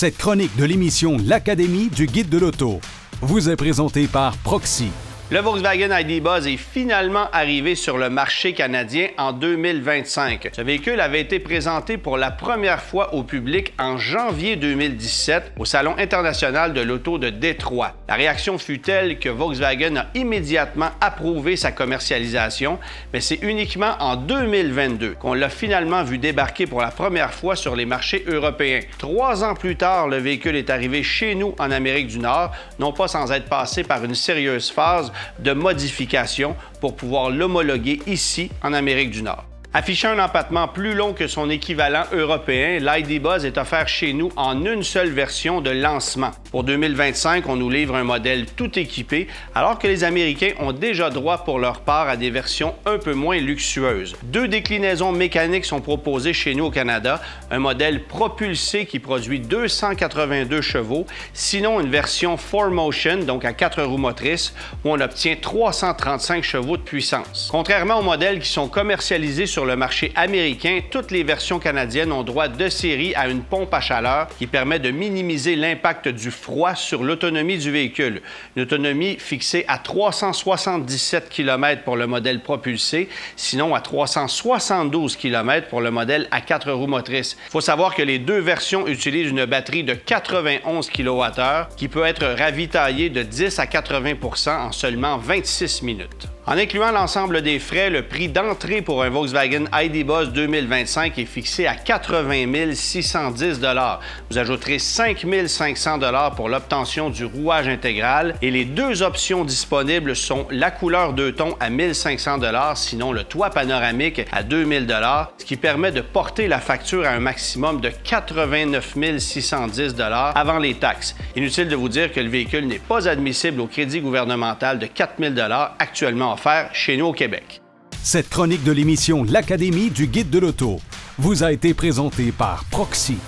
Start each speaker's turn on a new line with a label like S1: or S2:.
S1: Cette chronique de l'émission L'Académie du guide de l'auto vous est présentée par Proxy.
S2: Le Volkswagen ID Buzz est finalement arrivé sur le marché canadien en 2025. Ce véhicule avait été présenté pour la première fois au public en janvier 2017 au Salon international de l'auto de Détroit. La réaction fut telle que Volkswagen a immédiatement approuvé sa commercialisation, mais c'est uniquement en 2022 qu'on l'a finalement vu débarquer pour la première fois sur les marchés européens. 3 ans plus tard, le véhicule est arrivé chez nous en Amérique du Nord, non pas sans être passé par une sérieuse phase de modification pour pouvoir l'homologuer ici en Amérique du Nord. Affichant un empattement plus long que son équivalent européen, l'ID Buzz est offert chez nous en une seule version de lancement. Pour 2025, on nous livre un modèle tout équipé, alors que les Américains ont déjà droit pour leur part à des versions un peu moins luxueuses. 2 déclinaisons mécaniques sont proposées chez nous au Canada, un modèle propulsé qui produit 282 chevaux, sinon une version 4Motion, donc à 4 roues motrices, où on obtient 335 chevaux de puissance. Contrairement aux modèles qui sont commercialisés sur le marché américain, toutes les versions canadiennes ont droit de série à une pompe à chaleur qui permet de minimiser l'impact du froid sur l'autonomie du véhicule. Une autonomie fixée à 377 km pour le modèle propulsé, sinon à 372 km pour le modèle à 4 roues motrices. Il faut savoir que les 2 versions utilisent une batterie de 91 kWh qui peut être ravitaillée de 10 à 80 % en seulement 26 minutes. En incluant l'ensemble des frais, le prix d'entrée pour un Volkswagen ID Buzz 2025 est fixé à 80 610 $. Vous ajouterez 5 500 $ pour l'obtention du rouage intégral et les 2 options disponibles sont la couleur 2 tons à 1 500 $, sinon le toit panoramique à 2 000 $, ce qui permet de porter la facture à un maximum de 89 610 $ avant les taxes. Inutile de vous dire que le véhicule n'est pas admissible au crédit gouvernemental de 4 000 $ actuellement offert chez nous au Québec.
S1: Cette chronique de l'émission L'Académie du guide de l'auto vous a été présentée par Proxy.